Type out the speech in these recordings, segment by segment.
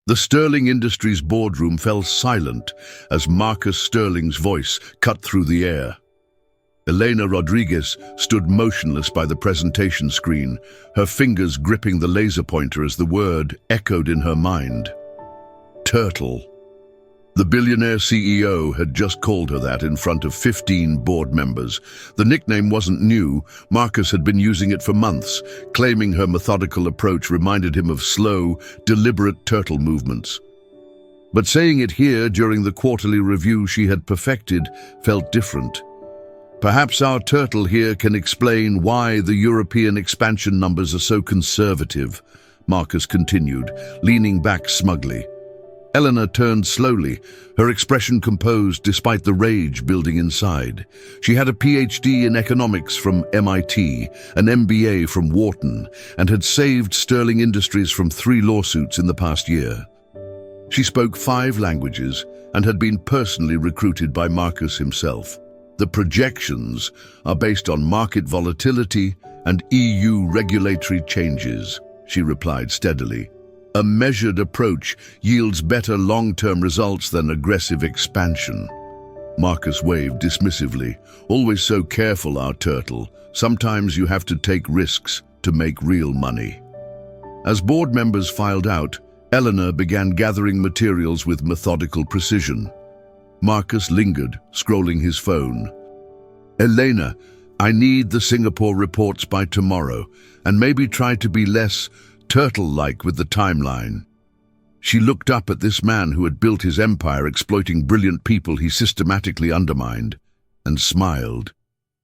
The Sterling Industries boardroom fell silent as Marcus Sterling's voice cut through the air. Elena Rodriguez stood motionless by the presentation screen, her fingers gripping the laser pointer as the word echoed in her mind. Turtle. The billionaire CEO had just called her that in front of 15 board members. The nickname wasn't new. Marcus had been using it for months, claiming her methodical approach reminded him of slow, deliberate turtle movements. But saying it here during the quarterly review she had perfected felt different. Perhaps our turtle here can explain why the European expansion numbers are so conservative, Marcus continued, leaning back smugly. Eleanor turned slowly, her expression composed despite the rage building inside. She had a PhD in economics from MIT, an MBA from Wharton, and had saved Sterling Industries from 3 lawsuits in the past year. She spoke 5 languages and had been personally recruited by Marcus himself. The projections are based on market volatility and EU regulatory changes, she replied steadily. A measured approach yields better long-term results than aggressive expansion. Marcus waved dismissively. Always so careful, our turtle. Sometimes you have to take risks to make real money. As board members filed out, Eleanor began gathering materials with methodical precision. Marcus lingered, scrolling his phone. Elena, I need the Singapore reports by tomorrow, and maybe try to be less turtle-like with the timeline. She looked up at this man who had built his empire exploiting brilliant people he systematically undermined, and smiled.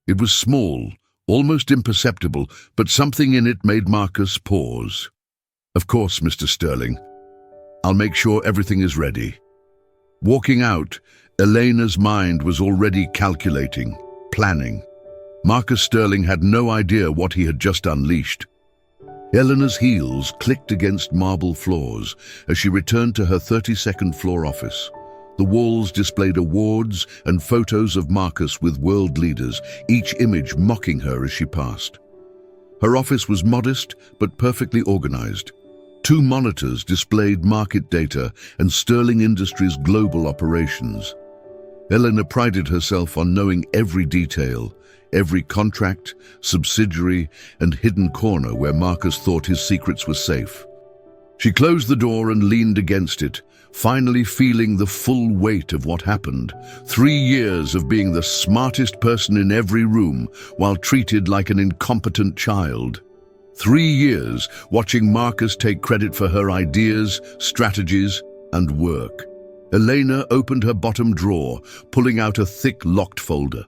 It was small, almost imperceptible, but something in it made Marcus pause. Of course, Mr. Sterling. I'll make sure everything is ready. Walking out, Elena's mind was already calculating, planning. Marcus Sterling had no idea what he had just unleashed. Eleanor's heels clicked against marble floors as she returned to her 32nd floor office. The walls displayed awards and photos of Marcus with world leaders, each image mocking her as she passed. Her office was modest but perfectly organized. 2 monitors displayed market data and Sterling Industries' global operations. Eleanor prided herself on knowing every detail, every contract, subsidiary, and hidden corner where Marcus thought his secrets were safe. She closed the door and leaned against it, finally feeling the full weight of what happened. 3 years of being the smartest person in every room while treated like an incompetent child. 3 years watching Marcus take credit for her ideas, strategies, and work. Elena opened her bottom drawer, pulling out a thick locked folder.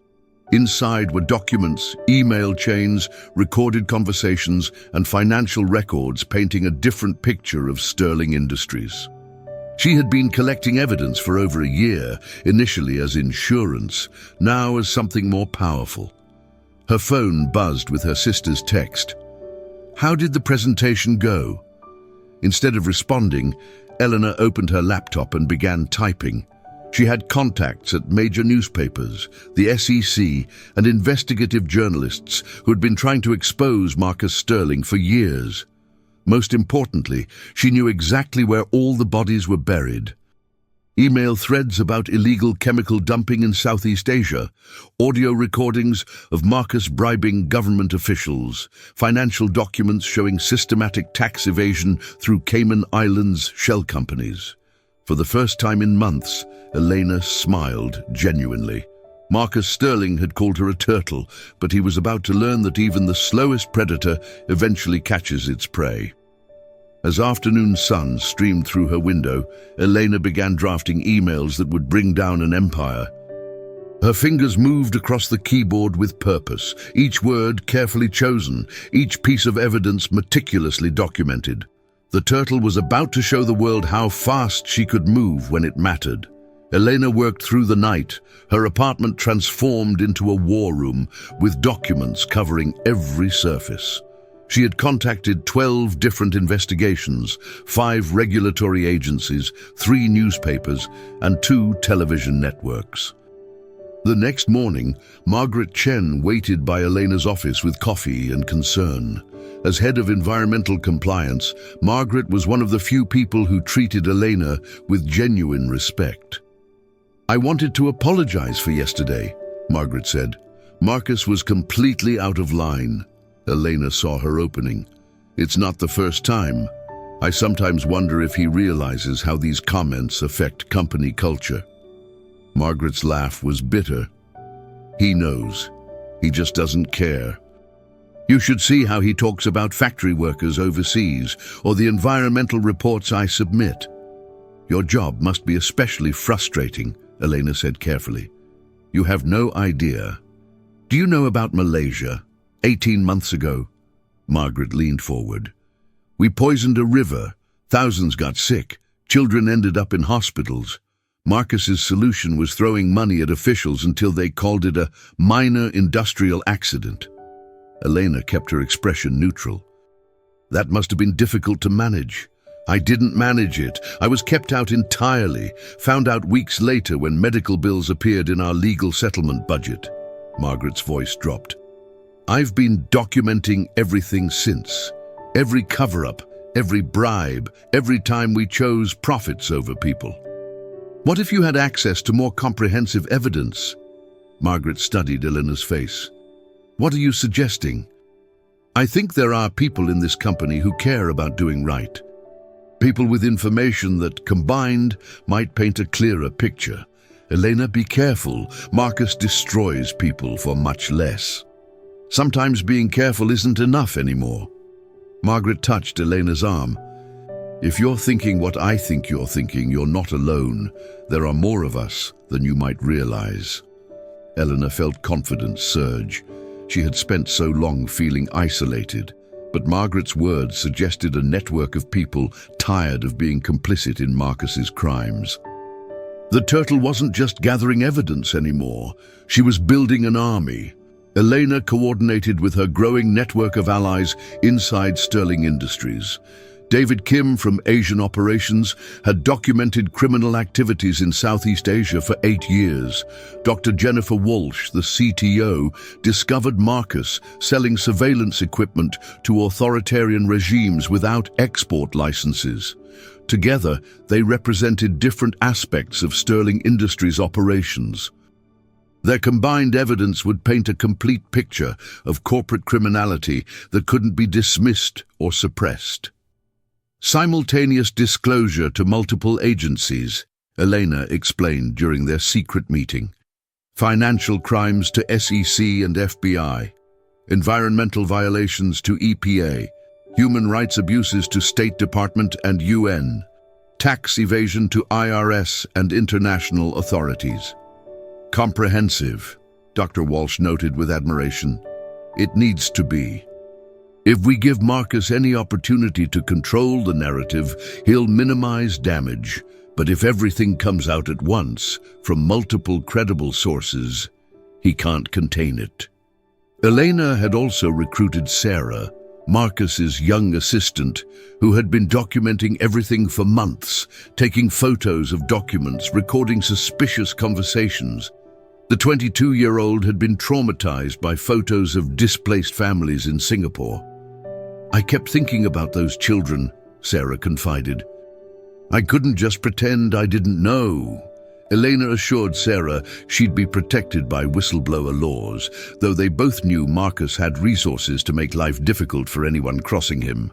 Inside were documents, email chains, recorded conversations, and financial records painting a different picture of Sterling Industries. She had been collecting evidence for over a year, initially as insurance, now as something more powerful. Her phone buzzed with her sister's text. How did the presentation go? Instead of responding, Eleanor opened her laptop and began typing. She had contacts at major newspapers, the SEC, and investigative journalists who had been trying to expose Marcus Sterling for years. Most importantly, she knew exactly where all the bodies were buried. Email threads about illegal chemical dumping in Southeast Asia, audio recordings of Marcus bribing government officials, financial documents showing systematic tax evasion through Cayman Islands shell companies. For the first time in months, Elena smiled genuinely. Marcus Sterling had called her a turtle, but he was about to learn that even the slowest predator eventually catches its prey. As afternoon sun streamed through her window, Elena began drafting emails that would bring down an empire. Her fingers moved across the keyboard with purpose, each word carefully chosen, each piece of evidence meticulously documented. The turtle was about to show the world how fast she could move when it mattered. Elena worked through the night, her apartment transformed into a war room with documents covering every surface. She had contacted 12 different investigations, 5 regulatory agencies, 3 newspapers, and 2 television networks. The next morning, Margaret Chen waited by Elena's office with coffee and concern. As head of environmental compliance, Margaret was one of the few people who treated Elena with genuine respect. "I wanted to apologize for yesterday," Margaret said. Marcus was completely out of line. Elena saw her opening. "It's not the first time. I sometimes wonder if he realizes how these comments affect company culture." Margaret's laugh was bitter. "He knows. He just doesn't care. You should see how he talks about factory workers overseas, or the environmental reports I submit." "Your job must be especially frustrating," Elena said carefully. "You have no idea. Do you know about Malaysia? 18 months ago." Margaret leaned forward. "We poisoned a river. Thousands got sick. Children ended up in hospitals. Marcus's solution was throwing money at officials until they called it a minor industrial accident." Elena kept her expression neutral. "That must have been difficult to manage." "I didn't manage it. I was kept out entirely. Found out weeks later when medical bills appeared in our legal settlement budget." Margaret's voice dropped. "I've been documenting everything since. Every cover-up, every bribe, every time we chose profits over people." "What if you had access to more comprehensive evidence?" Margaret studied Elena's face. "What are you suggesting?" "I think there are people in this company who care about doing right. People with information that, combined, might paint a clearer picture. Elena, be careful. Marcus destroys people for much less. Sometimes being careful isn't enough anymore." Margaret touched Elena's arm. "If you're thinking what I think you're thinking, you're not alone. There are more of us than you might realize." Elena felt confidence surge. She had spent so long feeling isolated, but Margaret's words suggested a network of people tired of being complicit in Marcus's crimes. The turtle wasn't just gathering evidence anymore. She was building an army. Elena coordinated with her growing network of allies inside Sterling Industries. David Kim from Asian Operations had documented criminal activities in Southeast Asia for 8 years. Dr. Jennifer Walsh, the CTO, discovered Marcus selling surveillance equipment to authoritarian regimes without export licenses. Together, they represented different aspects of Sterling Industries' operations. Their combined evidence would paint a complete picture of corporate criminality that couldn't be dismissed or suppressed. Simultaneous disclosure to multiple agencies, Elena explained during their secret meeting. Financial crimes to SEC and FBI, environmental violations to EPA, human rights abuses to State Department and UN, tax evasion to IRS and international authorities. Comprehensive, Dr. Walsh noted with admiration. It needs to be. If we give Marcus any opportunity to control the narrative, he'll minimize damage. But if everything comes out at once, from multiple credible sources, he can't contain it. Elena had also recruited Sarah, Marcus's young assistant, who had been documenting everything for months, taking photos of documents, recording suspicious conversations. The 22-year-old had been traumatized by photos of displaced families in Singapore. "I kept thinking about those children," Sarah confided. "I couldn't just pretend I didn't know." Elena assured Sarah she'd be protected by whistleblower laws, though they both knew Marcus had resources to make life difficult for anyone crossing him.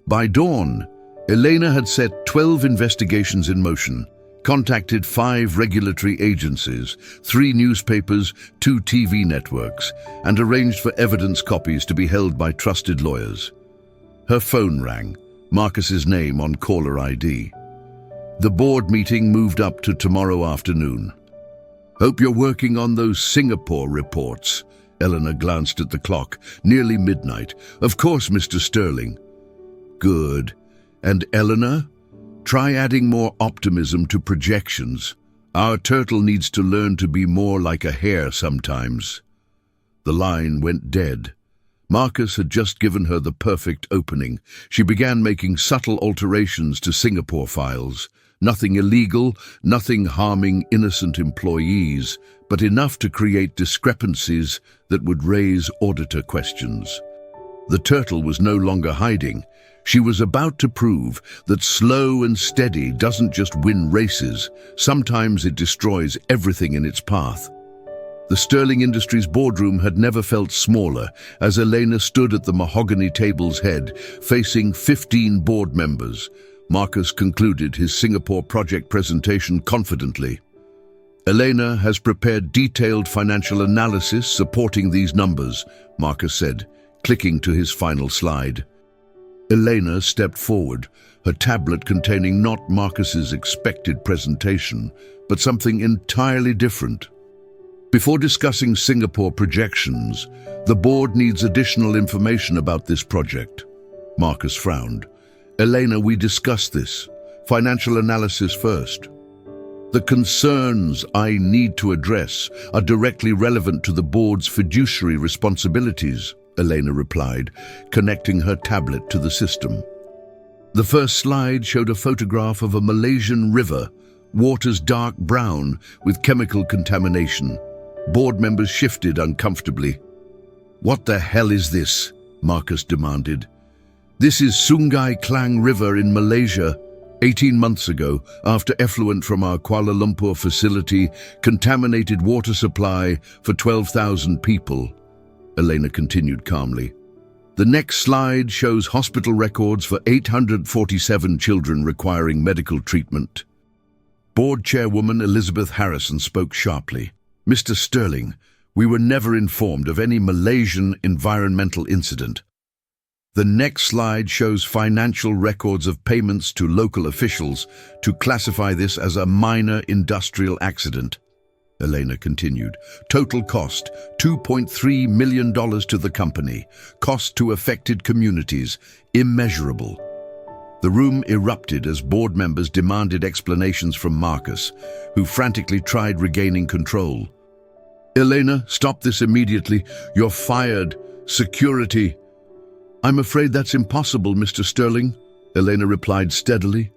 By dawn, Elena had set 12 investigations in motion, contacted 5 regulatory agencies, 3 newspapers, 2 TV networks, and arranged for evidence copies to be held by trusted lawyers. Her phone rang, Marcus's name on caller ID. The board meeting moved up to tomorrow afternoon. "Hope you're working on those Singapore reports." Eleanor glanced at the clock. "Nearly midnight. Of course, Mr. Sterling." "Good. And Eleanor? Try adding more optimism to projections. Our turtle needs to learn to be more like a hare sometimes." The line went dead. Marcus had just given her the perfect opening. She began making subtle alterations to Singapore files. Nothing illegal, nothing harming innocent employees, but enough to create discrepancies that would raise auditor questions. The turtle was no longer hiding. She was about to prove that slow and steady doesn't just win races, sometimes it destroys everything in its path. The Sterling Industries boardroom had never felt smaller as Elena stood at the mahogany table's head, facing 15 board members. Marcus concluded his Singapore project presentation confidently. Elena has prepared detailed financial analysis supporting these numbers, Marcus said, clicking to his final slide. Elena stepped forward, her tablet containing not Marcus's expected presentation, but something entirely different. Before discussing Singapore projections, the board needs additional information about this project. Marcus frowned. Elena, we discussed this. Financial analysis first. The concerns I need to address are directly relevant to the board's fiduciary responsibilities, Elena replied, connecting her tablet to the system. The first slide showed a photograph of a Malaysian river, waters dark brown with chemical contamination. Board members shifted uncomfortably. What the hell is this? Marcus demanded. This is Sungai Klang River in Malaysia. 18 months ago, after effluent from our Kuala Lumpur facility contaminated water supply for 12,000 people, Elena continued calmly. The next slide shows hospital records for 847 children requiring medical treatment. Board chairwoman Elizabeth Harrison spoke sharply. Mr. Sterling, we were never informed of any Malaysian environmental incident. The next slide shows financial records of payments to local officials to classify this as a minor industrial accident. Elena continued. Total cost, $2.3 million to the company. Cost to affected communities, immeasurable. The room erupted as board members demanded explanations from Marcus, who frantically tried regaining control. Elena, stop this immediately. You're fired. Security. I'm afraid that's impossible, Mr. Sterling, Elena replied steadily.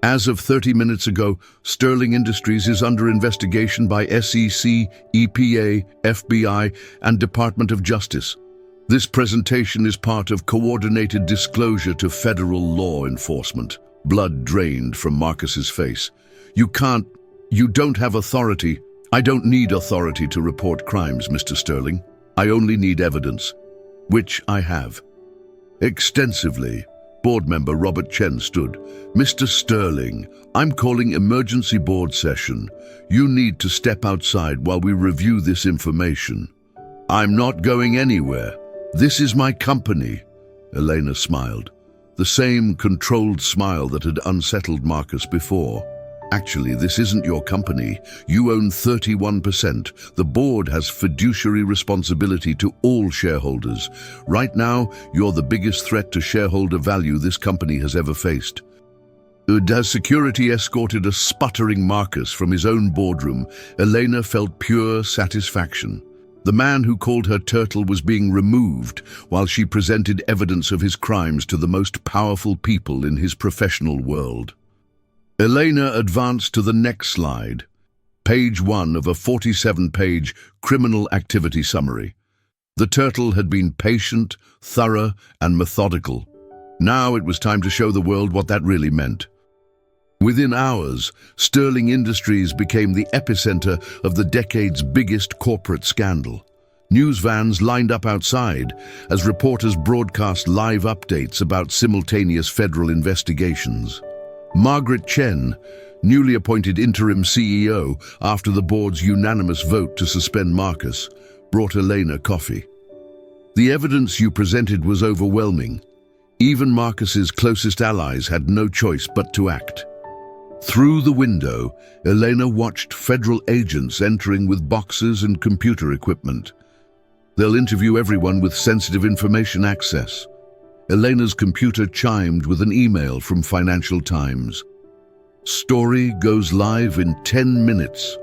As of 30 minutes ago, Sterling Industries is under investigation by SEC, EPA, FBI, and Department of Justice. This presentation is part of coordinated disclosure to federal law enforcement. Blood drained from Marcus's face. You don't have authority. I don't need authority to report crimes, Mr. Sterling. I only need evidence, which I have. Extensively. Board member Robert Chen stood. Mr. Sterling, I'm calling emergency board session. You need to step outside while we review this information. I'm not going anywhere. This is my company. Elena smiled. The same controlled smile that had unsettled Marcus before. Actually, this isn't your company. You own 31%. The board has fiduciary responsibility to all shareholders. Right now, you're the biggest threat to shareholder value this company has ever faced. As security escorted a sputtering Marcus from his own boardroom, Elena felt pure satisfaction. The man who called her turtle was being removed while she presented evidence of his crimes to the most powerful people in his professional world. Elena advanced to the next slide, page 1 of a 47-page criminal activity summary. The turtle had been patient, thorough, and methodical. Now it was time to show the world what that really meant. Within hours, Sterling Industries became the epicenter of the decade's biggest corporate scandal. News vans lined up outside as reporters broadcast live updates about simultaneous federal investigations. Margaret Chen, newly appointed interim CEO after the board's unanimous vote to suspend Marcus, brought Elena coffee. The evidence you presented was overwhelming. Even Marcus's closest allies had no choice but to act. Through the window, Elena watched federal agents entering with boxes and computer equipment. They'll interview everyone with sensitive information access. Elena's computer chimed with an email from Financial Times. Story goes live in 10 minutes.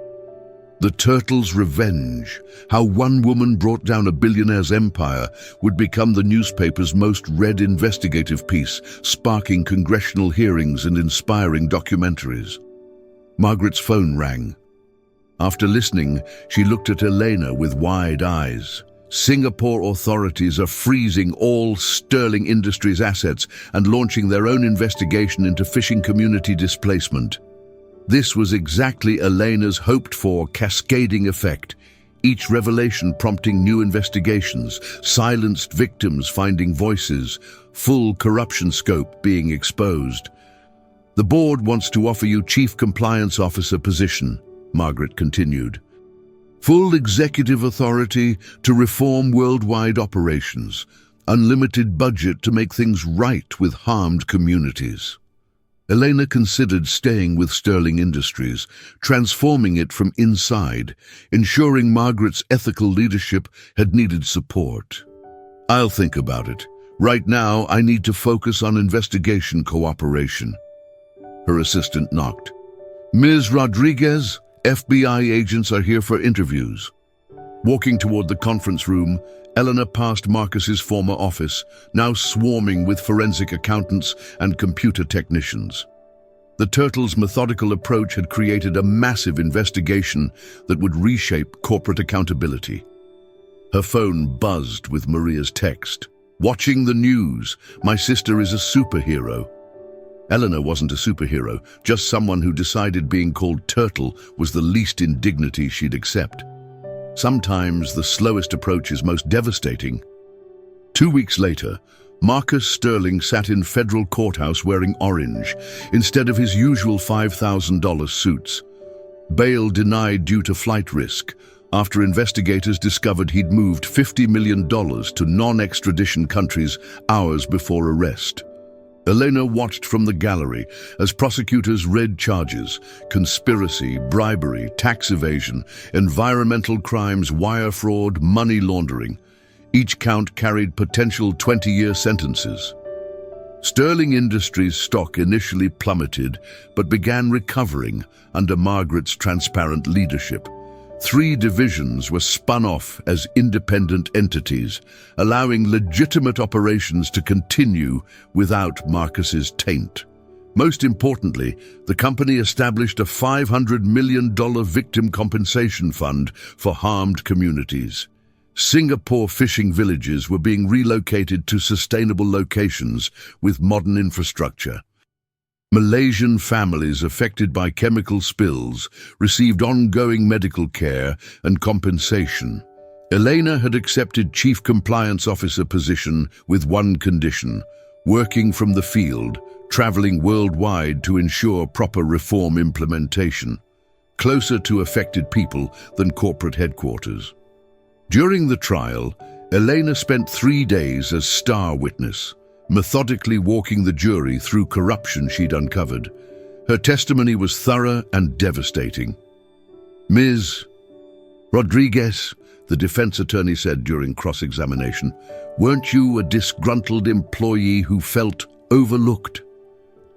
The Turtles' Revenge, how one woman brought down a billionaire's empire, would become the newspaper's most read investigative piece, sparking congressional hearings and inspiring documentaries. Margaret's phone rang. After listening, she looked at Elena with wide eyes. Singapore authorities are freezing all Sterling Industries assets and launching their own investigation into fishing community displacement. This was exactly Elena's hoped-for cascading effect, each revelation prompting new investigations, silenced victims finding voices, full corruption scope being exposed. "The board wants to offer you Chief Compliance Officer position," Margaret continued. "Full executive authority to reform worldwide operations, unlimited budget to make things right with harmed communities." Elena considered staying with Sterling Industries, transforming it from inside, ensuring Margaret's ethical leadership had needed support. "I'll think about it. Right now, I need to focus on investigation cooperation." Her assistant knocked. "Ms. Rodriguez, FBI agents are here for interviews." Walking toward the conference room, Eleanor passed Marcus's former office, now swarming with forensic accountants and computer technicians. The Turtles' methodical approach had created a massive investigation that would reshape corporate accountability. Her phone buzzed with Maria's text. "Watching the news. My sister is a superhero." Eleanor wasn't a superhero, just someone who decided being called Turtle was the least indignity she'd accept. Sometimes the slowest approach is most devastating. 2 weeks later, Marcus Sterling sat in federal courthouse wearing orange, instead of his usual $5,000 suits. Bail denied due to flight risk, after investigators discovered he'd moved $50 million to non-extradition countries hours before arrest. Elena watched from the gallery as prosecutors read charges: conspiracy, bribery, tax evasion, environmental crimes, wire fraud, money laundering. Each count carried potential 20-year sentences. Sterling Industries' stock initially plummeted, but began recovering under Margaret's transparent leadership. 3 divisions were spun off as independent entities, allowing legitimate operations to continue without Marcus's taint. Most importantly, the company established a $500 million victim compensation fund for harmed communities. Singapore fishing villages were being relocated to sustainable locations with modern infrastructure. Malaysian families affected by chemical spills received ongoing medical care and compensation. Elena had accepted Chief Compliance Officer position with one condition: working from the field, traveling worldwide to ensure proper reform implementation, closer to affected people than corporate headquarters. During the trial, Elena spent 3 days as star witness, methodically walking the jury through corruption she'd uncovered. Her testimony was thorough and devastating. "Ms. Rodriguez," the defense attorney said during cross-examination, "weren't you a disgruntled employee who felt overlooked?"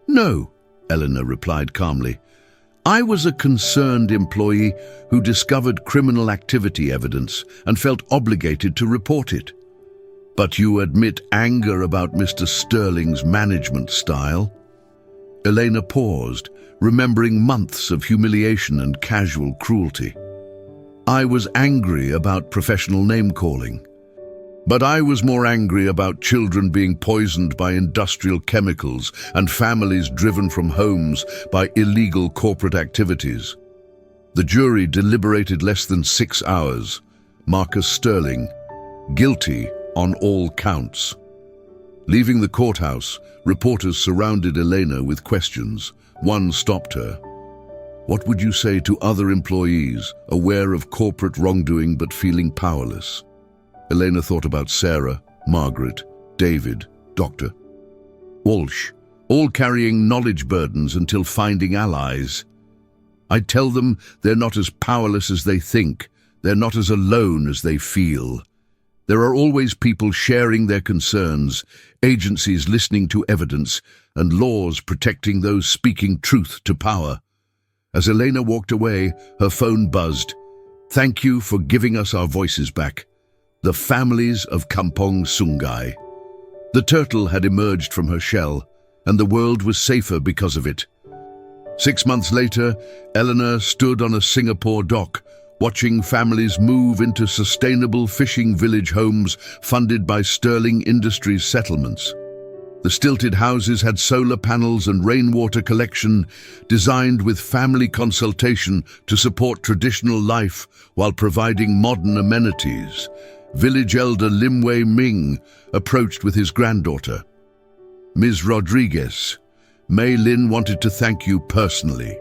"No," Eleanor replied calmly. "I was a concerned employee who discovered criminal activity evidence and felt obligated to report it." "But you admit anger about Mr. Sterling's management style?" Elena paused, remembering months of humiliation and casual cruelty. "I was angry about professional name-calling. But I was more angry about children being poisoned by industrial chemicals and families driven from homes by illegal corporate activities." The jury deliberated less than 6 hours. Marcus Sterling, guilty on all counts. Leaving the courthouse, reporters surrounded Elena with questions. One stopped her. "What would you say to other employees aware of corporate wrongdoing but feeling powerless?" Elena thought about Sarah, Margaret, David, Dr. Walsh, all carrying knowledge burdens until finding allies. "I'd tell them they're not as powerless as they think. They're not as alone as they feel. There are always people sharing their concerns, agencies listening to evidence, and laws protecting those speaking truth to power." As Elena walked away, her phone buzzed. Thank you for giving us our voices back. The families of Kampong Sungai. The turtle had emerged from her shell, and the world was safer because of it. 6 months later, Eleanor stood on a Singapore dock, watching families move into sustainable fishing village homes funded by Sterling Industries settlements. The stilted houses had solar panels and rainwater collection, designed with family consultation to support traditional life while providing modern amenities. Village elder Lim Wei Ming approached with his granddaughter. Ms. Rodriguez, Mei Lin wanted to thank you personally.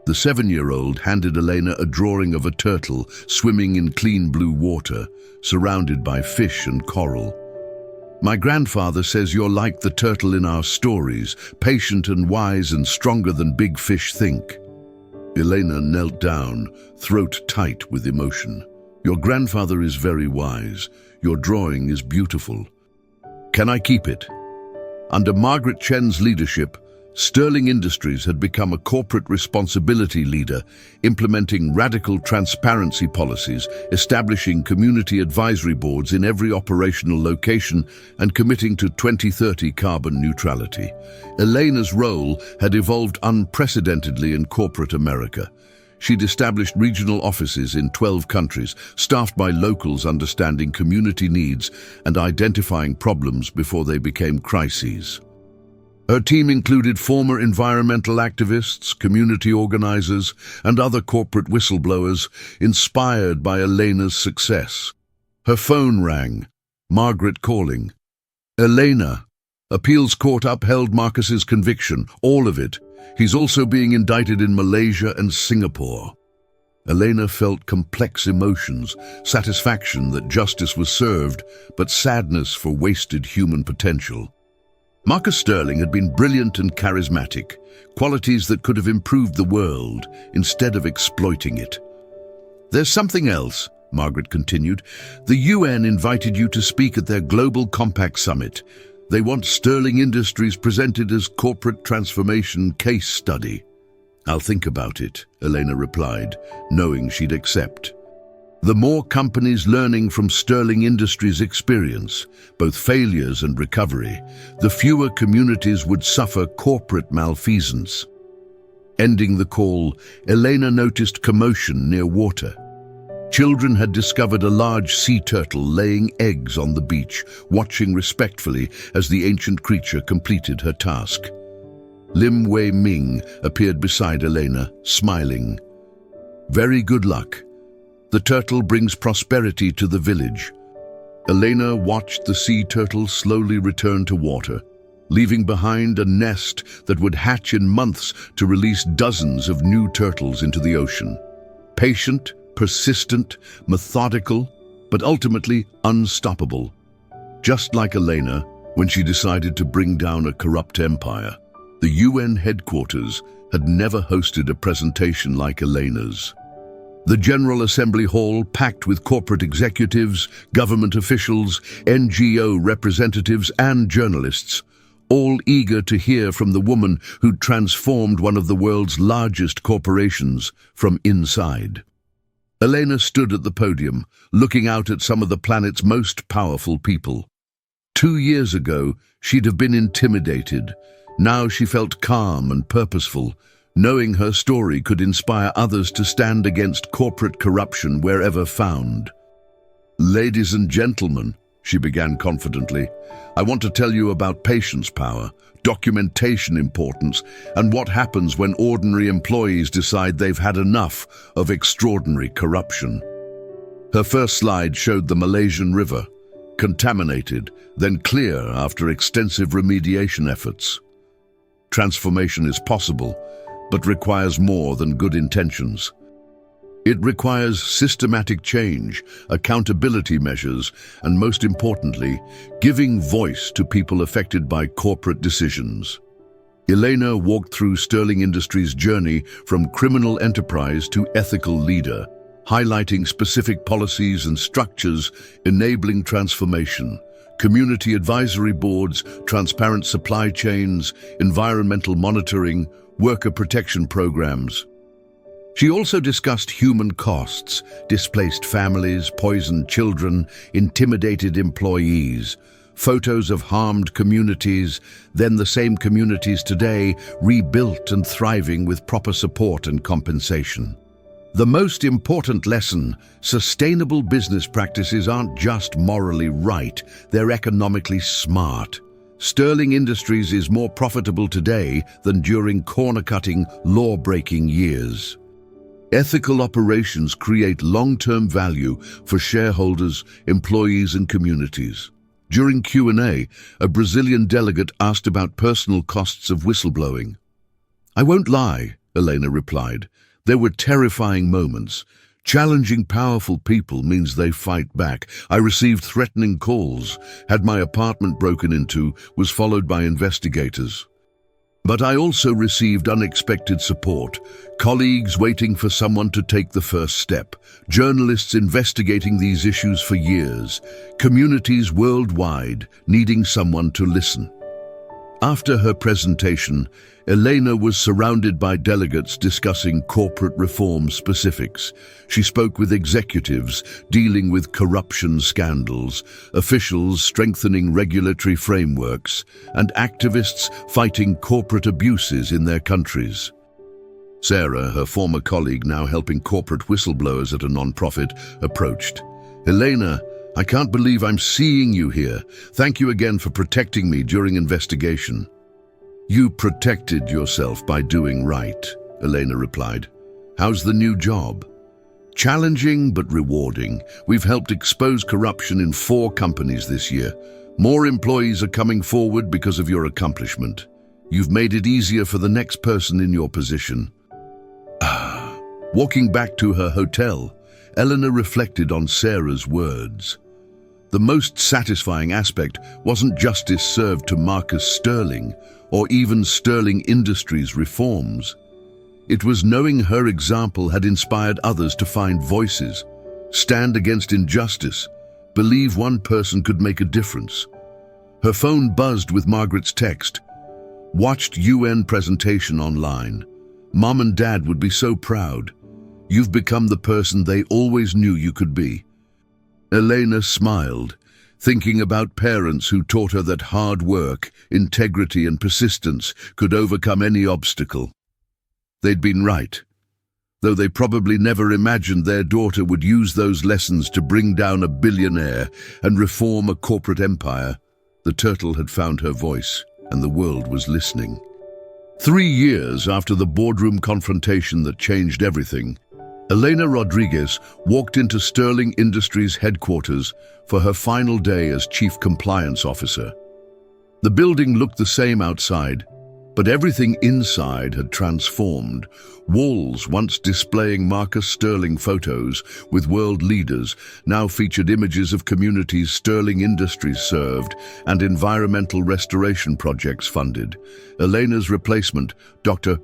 The 7-year-old handed Elena a drawing of a turtle swimming in clean blue water, surrounded by fish and coral. My grandfather says you're like the turtle in our stories, patient and wise and stronger than big fish think. Elena knelt down, throat tight with emotion. Your grandfather is very wise. Your drawing is beautiful. Can I keep it? Under Margaret Chen's leadership, Sterling Industries had become a corporate responsibility leader, implementing radical transparency policies, establishing community advisory boards in every operational location, and committing to 2030 carbon neutrality. Elena's role had evolved unprecedentedly in corporate America. She'd established regional offices in 12 countries, staffed by locals understanding community needs and identifying problems before they became crises. Her team included former environmental activists, community organizers, and other corporate whistleblowers inspired by Elena's success. Her phone rang. Margaret calling. Elena. Appeals court upheld Marcus's conviction, all of it. He's also being indicted in Malaysia and Singapore. Elena felt complex emotions, satisfaction that justice was served, but sadness for wasted human potential. Marcus Sterling had been brilliant and charismatic, qualities that could have improved the world instead of exploiting it. There's something else, Margaret continued. The UN invited you to speak at their Global Compact Summit. They want Sterling Industries presented as corporate transformation case study. I'll think about it, Elena replied, knowing she'd accept. The more companies learning from Sterling Industries' experience, both failures and recovery, the fewer communities would suffer corporate malfeasance. Ending the call, Elena noticed commotion near water. Children had discovered a large sea turtle laying eggs on the beach, watching respectfully as the ancient creature completed her task. Lim Wei Ming appeared beside Elena, smiling. Very good luck. The turtle brings prosperity to the village. Elena watched the sea turtle slowly return to water, leaving behind a nest that would hatch in months to release dozens of new turtles into the ocean. Patient, persistent, methodical, but ultimately unstoppable. Just like Elena, when she decided to bring down a corrupt empire, the UN headquarters had never hosted a presentation like Elena's. The General Assembly Hall packed with corporate executives, government officials, NGO representatives and journalists, all eager to hear from the woman who'd transformed one of the world's largest corporations from inside. Elena stood at the podium, looking out at some of the planet's most powerful people. 2 years ago, she'd have been intimidated. Now she felt calm and purposeful, knowing her story could inspire others to stand against corporate corruption wherever found. Ladies and gentlemen, she began confidently, I want to tell you about patience power, documentation importance, and what happens when ordinary employees decide they've had enough of extraordinary corruption. Her first slide showed the Malaysian river, contaminated, then clear after extensive remediation efforts. Transformation is possible, but requires more than good intentions. It requires systematic change, accountability measures, and most importantly, giving voice to people affected by corporate decisions. Elena walked through Sterling Industries' journey from criminal enterprise to ethical leader, highlighting specific policies and structures enabling transformation. Community advisory boards, transparent supply chains, environmental monitoring, worker protection programs. She also discussed human costs, displaced families, poisoned children, intimidated employees, photos of harmed communities, then the same communities today rebuilt and thriving with proper support and compensation. The most important lesson: sustainable business practices aren't just morally right, they're economically smart. Sterling Industries is more profitable today than during corner-cutting, law-breaking years. Ethical operations create long-term value for shareholders, employees, and communities. During Q&A, a Brazilian delegate asked about personal costs of whistleblowing. "I won't lie," Elena replied. "There were terrifying moments. Challenging powerful people means they fight back. I received threatening calls, had my apartment broken into, was followed by investigators. But I also received unexpected support, colleagues waiting for someone to take the first step, journalists investigating these issues for years, communities worldwide needing someone to listen." After her presentation, Elena was surrounded by delegates discussing corporate reform specifics. She spoke with executives dealing with corruption scandals, officials strengthening regulatory frameworks, and activists fighting corporate abuses in their countries. Sarah, her former colleague now helping corporate whistleblowers at a non-profit, approached. "Elena, I can't believe I'm seeing you here. Thank you again for protecting me during investigation." "You protected yourself by doing right," Elena replied. "How's the new job?" "Challenging but rewarding. We've helped expose corruption in 4 companies this year. More employees are coming forward because of your accomplishment. You've made it easier for the next person in your position." Walking back to her hotel, Elena reflected on Sarah's words. The most satisfying aspect wasn't justice served to Marcus Sterling or even Sterling Industries reforms. It was knowing her example had inspired others to find voices, stand against injustice, believe one person could make a difference. Her phone buzzed with Margaret's text. "Watched UN presentation online. Mom and Dad would be so proud. You've become the person they always knew you could be." Elena smiled, thinking about parents who taught her that hard work, integrity, and persistence could overcome any obstacle. They'd been right, though they probably never imagined their daughter would use those lessons to bring down a billionaire and reform a corporate empire. The turtle had found her voice, and the world was listening. 3 years after the boardroom confrontation that changed everything, Elena Rodriguez walked into Sterling Industries headquarters for her final day as Chief Compliance Officer. The building looked the same outside, but everything inside had transformed. Walls once displaying Marcus Sterling photos with world leaders now featured images of communities Sterling Industries served and environmental restoration projects funded. Elena's replacement, Dr.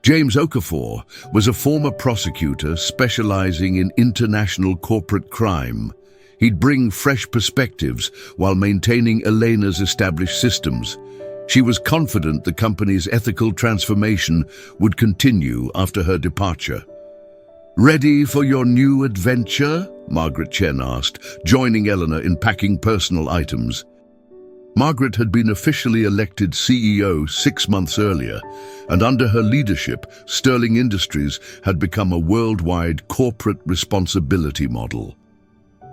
James Okafor, was a former prosecutor specializing in international corporate crime. He'd bring fresh perspectives while maintaining Elena's established systems. She was confident the company's ethical transformation would continue after her departure. "Ready for your new adventure?" Margaret Chen asked, joining Elena in packing personal items. Margaret had been officially elected CEO 6 months earlier, and under her leadership, Sterling Industries had become a worldwide corporate responsibility model.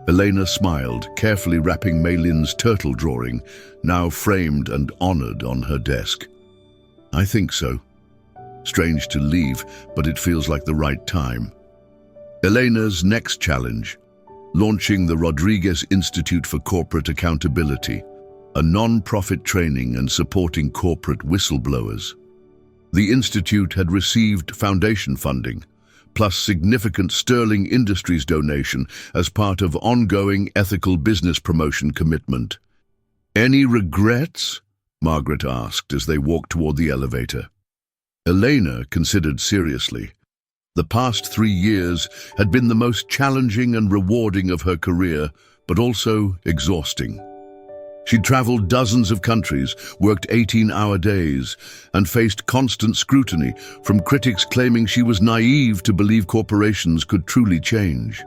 Elena smiled, carefully wrapping Maylin's turtle drawing, now framed and honored on her desk. "I think so. Strange to leave, but it feels like the right time." Elena's next challenge: launching the Rodriguez Institute for Corporate Accountability, a non-profit training and supporting corporate whistleblowers. The institute had received foundation funding, plus significant Sterling Industries donation as part of ongoing ethical business promotion commitment. "Any regrets?" Margaret asked as they walked toward the elevator. Elena considered seriously. The past 3 years had been the most challenging and rewarding of her career, but also exhausting. She'd traveled dozens of countries, worked 18-hour days, and faced constant scrutiny from critics claiming she was naive to believe corporations could truly change.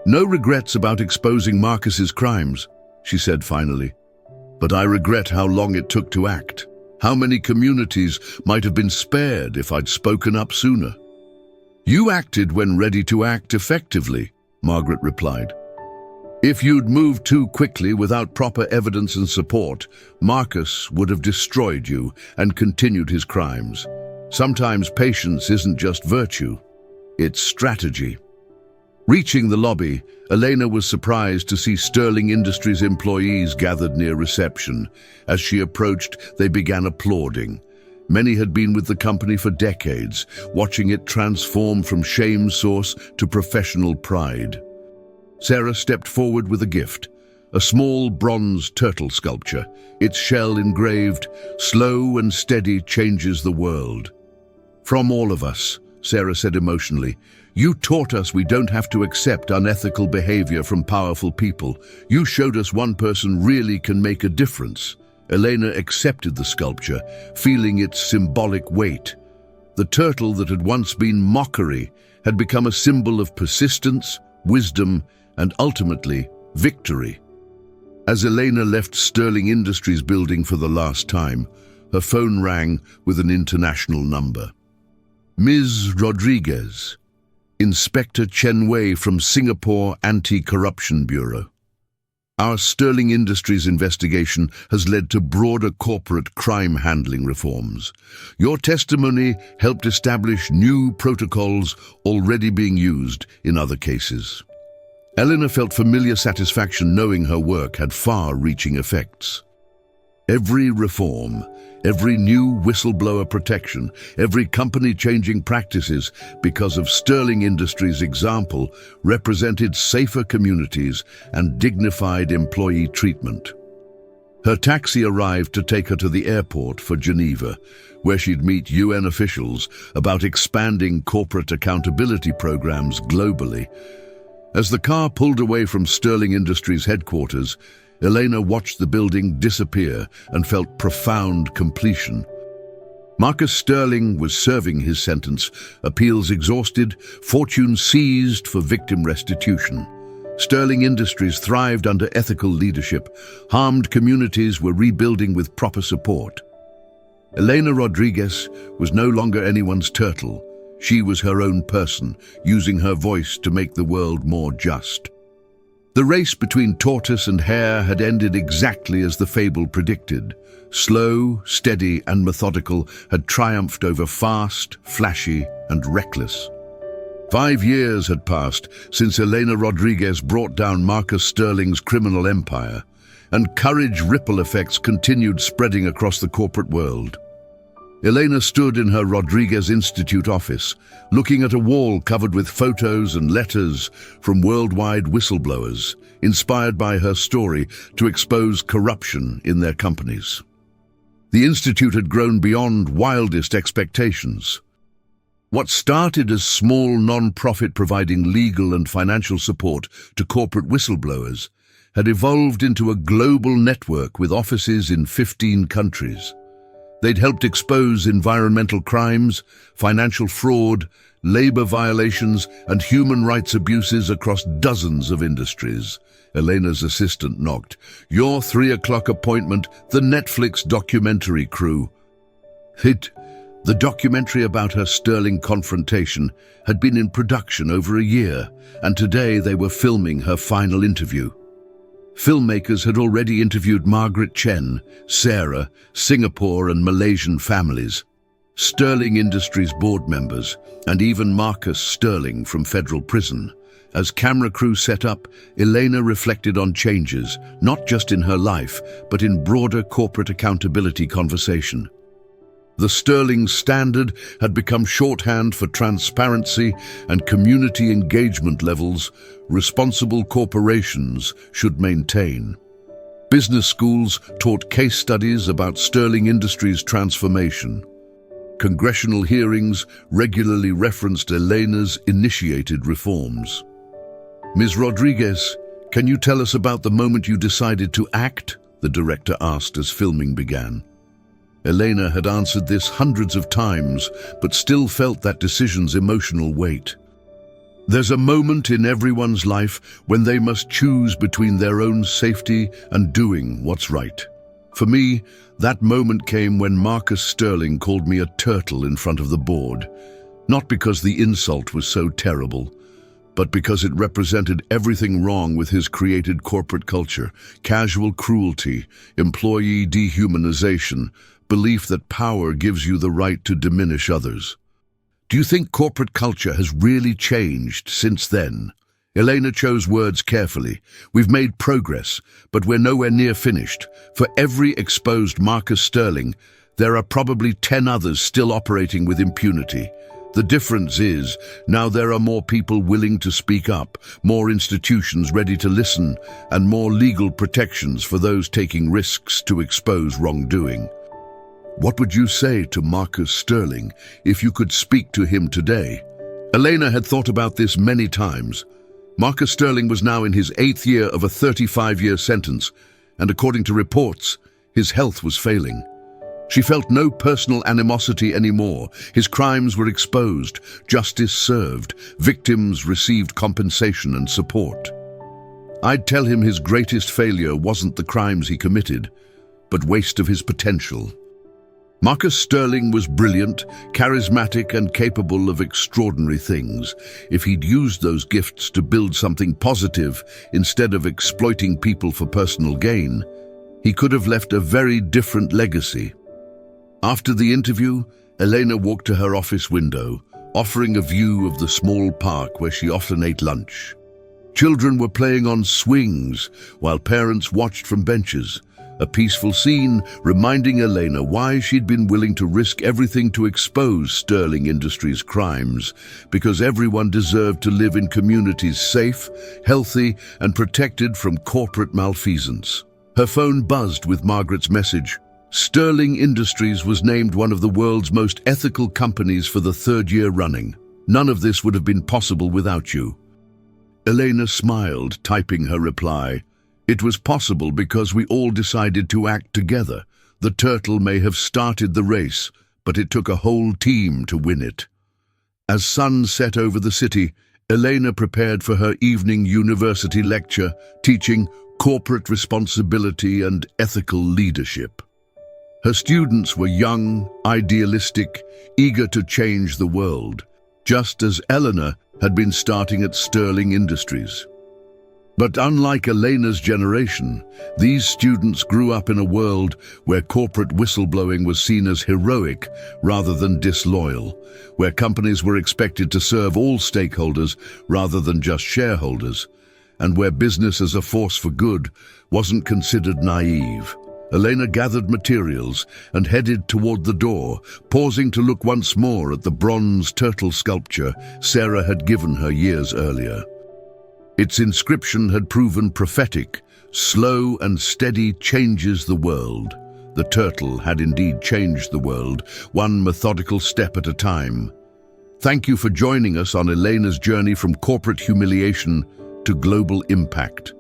"No regrets about exposing Marcus's crimes," she said finally. "But I regret how long it took to act. How many communities might have been spared if I'd spoken up sooner?" "You acted when ready to act effectively," Margaret replied. "If you'd moved too quickly without proper evidence and support, Marcus would have destroyed you and continued his crimes. Sometimes patience isn't just virtue, it's strategy." Reaching the lobby, Elena was surprised to see Sterling Industries employees gathered near reception. As she approached, they began applauding. Many had been with the company for decades, watching it transform from shame source to professional pride. Sarah stepped forward with a gift, a small bronze turtle sculpture, its shell engraved, "Slow and steady changes the world." "From all of us," Sarah said emotionally, "you taught us we don't have to accept unethical behavior from powerful people. You showed us one person really can make a difference." Elena accepted the sculpture, feeling its symbolic weight. The turtle that had once been mockery had become a symbol of persistence, wisdom, and ultimately, victory. As Elena left Sterling Industries building for the last time, her phone rang with an international number. "Ms. Rodriguez, Inspector Chen Wei from Singapore Anti-Corruption Bureau. Our Sterling Industries investigation has led to broader corporate crime handling reforms. Your testimony helped establish new protocols already being used in other cases." Elena felt familiar satisfaction knowing her work had far-reaching effects. Every reform, every new whistleblower protection, every company changing practices because of Sterling Industries' example represented safer communities and dignified employee treatment. Her taxi arrived to take her to the airport for Geneva, where she'd meet UN officials about expanding corporate accountability programs globally. As the car pulled away from Sterling Industries' headquarters, Elena watched the building disappear and felt profound completion. Marcus Sterling was serving his sentence, appeals exhausted, fortune seized for victim restitution. Sterling Industries thrived under ethical leadership. Harmed communities were rebuilding with proper support. Elena Rodriguez was no longer anyone's turtle. She was her own person, using her voice to make the world more just. The race between tortoise and hare had ended exactly as the fable predicted. Slow, steady, and methodical had triumphed over fast, flashy, and reckless. 5 years had passed since Elena Rodriguez brought down Marcus Sterling's criminal empire, and courage ripple effects continued spreading across the corporate world. Elena stood in her Rodriguez Institute office, looking at a wall covered with photos and letters from worldwide whistleblowers, inspired by her story to expose corruption in their companies. The institute had grown beyond wildest expectations. What started as small non-profit providing legal and financial support to corporate whistleblowers had evolved into a global network with offices in 15 countries. They'd helped expose environmental crimes, financial fraud, labor violations, and human rights abuses across dozens of industries. Elena's assistant knocked. "Your 3 o'clock appointment, the Netflix documentary crew." The documentary about her Sterling confrontation had been in production over a year, and today they were filming her final interview. Filmmakers had already interviewed Margaret Chen, Sarah, Singapore and Malaysian families, Sterling Industries board members, and even Marcus Sterling from federal prison. As camera crew set up, Elena reflected on changes, not just in her life, but in broader corporate accountability conversation. The Sterling Standard had become shorthand for transparency and community engagement levels responsible corporations should maintain. Business schools taught case studies about Sterling Industries' transformation. Congressional hearings regularly referenced Elena's initiated reforms. "Ms. Rodriguez, can you tell us about the moment you decided to act?" the director asked as filming began. Elena had answered this hundreds of times, but still felt that decision's emotional weight. There's a moment in everyone's life when they must choose between their own safety and doing what's right. For me, that moment came when Marcus Sterling called me a turtle in front of the board, not because the insult was so terrible, but because it represented everything wrong with his created corporate culture: casual cruelty, employee dehumanization, belief that power gives you the right to diminish others. Do you think corporate culture has really changed since then? Elena chose words carefully. We've made progress, but we're nowhere near finished. For every exposed Marcus Sterling, there are probably 10 others still operating with impunity. The difference is, now there are more people willing to speak up, more institutions ready to listen, and more legal protections for those taking risks to expose wrongdoing. What would you say to Marcus Sterling if you could speak to him today? Elena had thought about this many times. Marcus Sterling was now in his 8th year of a 35-year sentence, and according to reports, his health was failing. She felt no personal animosity anymore. His crimes were exposed, justice served, victims received compensation and support. I'd tell him his greatest failure wasn't the crimes he committed, but waste of his potential. Marcus Sterling was brilliant, charismatic, and capable of extraordinary things. If he'd used those gifts to build something positive instead of exploiting people for personal gain, he could have left a very different legacy. After the interview, Elena walked to her office window, offering a view of the small park where she often ate lunch. Children were playing on swings, while parents watched from benches. A peaceful scene reminding Elena why she'd been willing to risk everything to expose Sterling Industries' crimes, because everyone deserved to live in communities safe, healthy, and protected from corporate malfeasance. Her phone buzzed with Margaret's message. Sterling Industries was named one of the world's most ethical companies for the 3rd year running. None of this would have been possible without you. Elena smiled, typing her reply. It was possible because we all decided to act together. The turtle may have started the race, but it took a whole team to win it. As sun set over the city, Elena prepared for her evening university lecture, teaching corporate responsibility and ethical leadership. Her students were young, idealistic, eager to change the world, just as Eleanor had been starting at Sterling Industries. But unlike Elena's generation, these students grew up in a world where corporate whistleblowing was seen as heroic rather than disloyal, where companies were expected to serve all stakeholders rather than just shareholders, and where business as a force for good wasn't considered naive. Elena gathered materials and headed toward the door, pausing to look once more at the bronze turtle sculpture Sarah had given her years earlier. Its inscription had proven prophetic: slow and steady changes the world. The turtle had indeed changed the world, one methodical step at a time. Thank you for joining us on Elena's journey from corporate humiliation to global impact.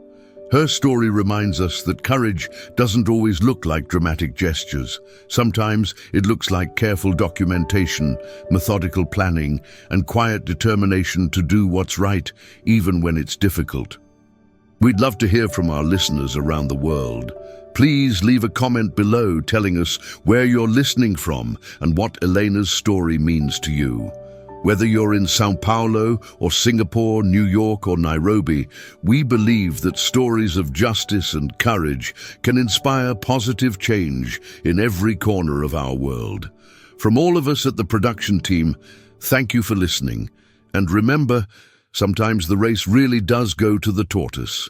Her story reminds us that courage doesn't always look like dramatic gestures. Sometimes it looks like careful documentation, methodical planning, and quiet determination to do what's right, even when it's difficult. We'd love to hear from our listeners around the world. Please leave a comment below telling us where you're listening from and what Elena's story means to you. Whether you're in Sao Paulo or Singapore, New York or Nairobi, we believe that stories of justice and courage can inspire positive change in every corner of our world. From all of us at the production team, thank you for listening. And remember, sometimes the race really does go to the tortoise.